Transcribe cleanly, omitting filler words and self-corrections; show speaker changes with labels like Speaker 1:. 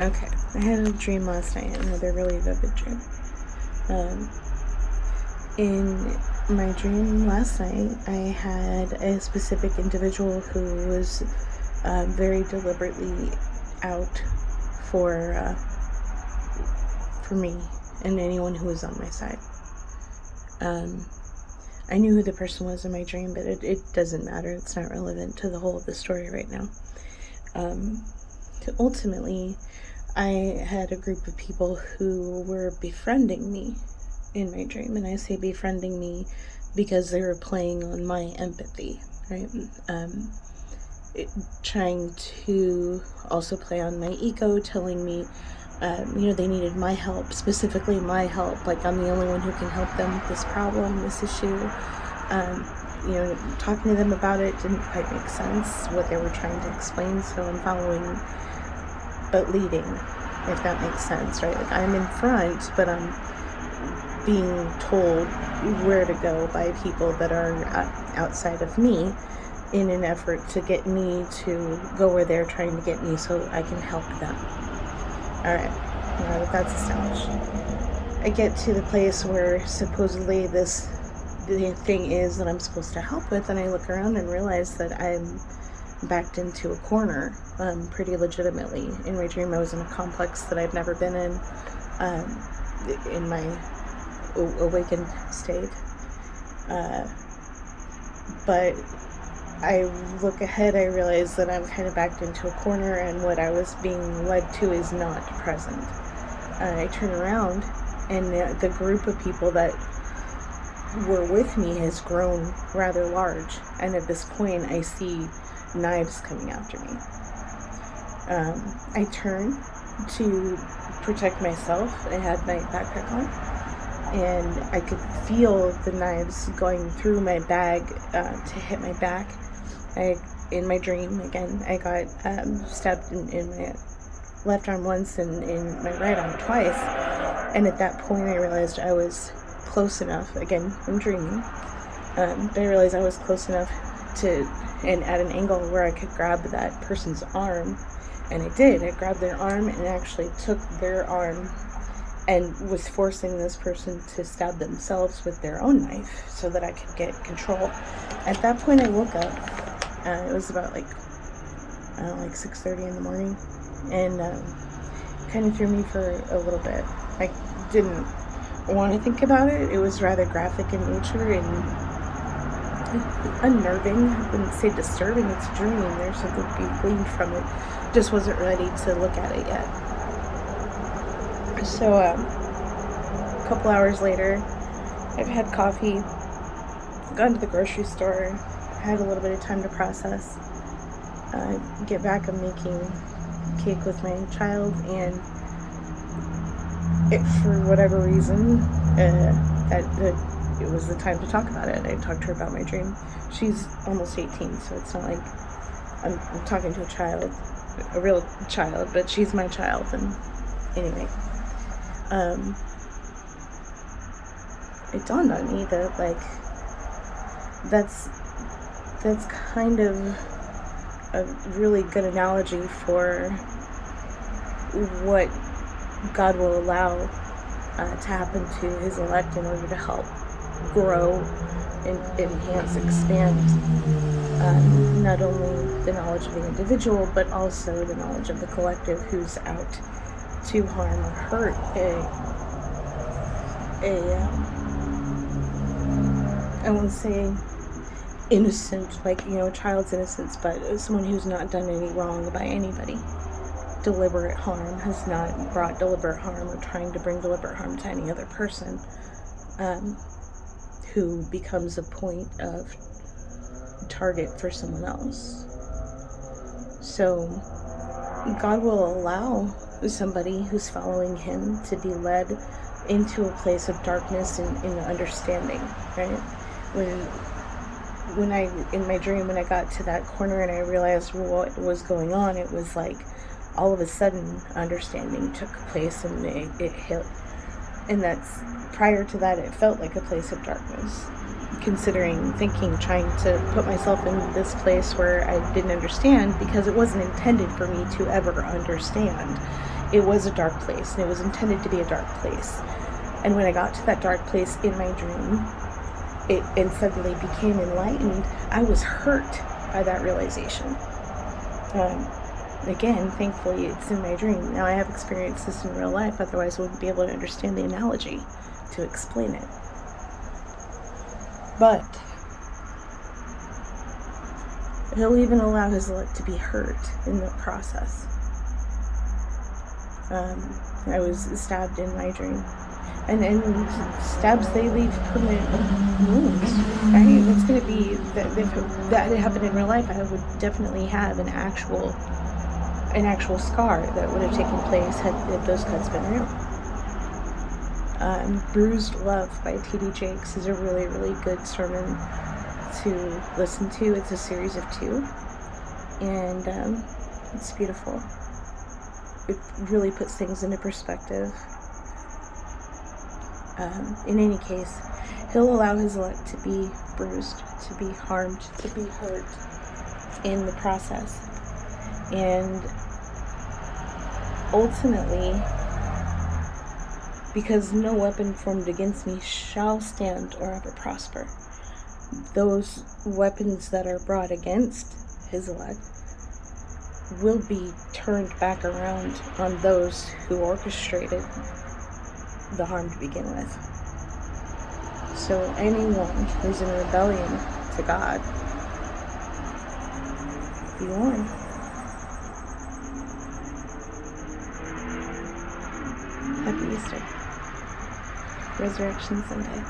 Speaker 1: Okay, I had a dream last night, another really vivid dream. In my dream last night, I had a specific individual who was very deliberately out for me and anyone who was on my side. I knew who the person was in my dream, but it doesn't matter. It's not relevant to the whole of the story right now. Ultimately, I had a group of people who were befriending me in my dream, and I say befriending me because they were playing on my empathy, right? Trying to also play on my ego, telling me, they needed my help, specifically my help, like I'm the only one who can help them with this problem, this issue. Talking to them about it didn't quite make sense, what they were trying to explain, so I'm following, but leading, if that makes sense, right? Like I'm in front, but I'm being told where to go by people that are outside of me in an effort to get me to go where they're trying to get me so I can help them. Alright, now that that's established, I get to the place where supposedly the thing is that I'm supposed to help with, and I look around and realize that I'm backed into a corner pretty legitimately. In my dream, I was in a complex that I've never been in my awakened state. But I look ahead, I realize that I'm kind of backed into a corner, and what I was being led to is not present. I turn around, and the group of people that were with me has grown rather large, and at this point I see knives coming after me. I turn to protect myself. I had my backpack on, and I could feel the knives going through my bag to hit my back. In my dream, again, I got stabbed in my left arm once and in my right arm twice, and at that point I realized I was close enough, again, I'm dreaming, but I realized I was close enough and at an angle where I could grab that person's arm, and I did. I grabbed their arm and actually took their arm and was forcing this person to stab themselves with their own knife so that I could get control. At that point, I woke up. It was about like 6:30 in the morning, and kind of threw me for a little bit. I didn't want to think about it. It was rather graphic in nature and unnerving. I wouldn't say disturbing. It's a dream. There's something to be gleaned from it. Just wasn't ready to look at it yet. So a couple hours later, I've had coffee, gone to the grocery store, had a little bit of time to process. Get back, I'm making cake with my child, and for whatever reason, it was the time to talk about it. I talked to her about my dream. She's almost 18, so it's not like I'm talking to a real child, but she's my child. And anyway, it dawned on me that that's kind of a really good analogy for what God will allow to happen to his elect in order to help grow, enhance, expand not only the knowledge of the individual, but also the knowledge of the collective who's out to harm or hurt I won't say innocent, a child's innocence, but someone who's not done any wrong by anybody. Deliberate harm, has not brought deliberate harm or trying to bring deliberate harm to any other person, who becomes a point of target for someone else. So God will allow somebody who's following him to be led into a place of darkness and in understanding, right? When in my dream, when I got to that corner and I realized what was going on, it was like all of a sudden understanding took place, and it hit. And that's, prior to that, it felt like a place of darkness, trying to put myself in this place where I didn't understand, because it wasn't intended for me to ever understand. it was a dark place, and it was intended to be a dark place. And when I got to that dark place in my dream, it suddenly became enlightened. I was hurt by that realization. Again, thankfully, it's in my dream. Now I have experienced this in real life, otherwise I wouldn't be able to understand the analogy to explain it. But he'll even allow his elect to be hurt in the process. I was stabbed in my dream. And stabs, they leave permanent wounds, right? It's going to be, if that had happened in real life, I would definitely have an actual scar that would have taken place had those cuts been real. Bruised Love by T.D. Jakes is a really, really good sermon to listen to. It's a series of 2, and it's beautiful. It really puts things into perspective. In any case, he'll allow his elect to be bruised, to be harmed, to be hurt in the process. And ultimately, because no weapon formed against me shall stand or ever prosper, those weapons that are brought against his elect will be turned back around on those who orchestrated the harm to begin with. So anyone who's in rebellion to God, be warned. Happy Easter. Resurrection Sunday.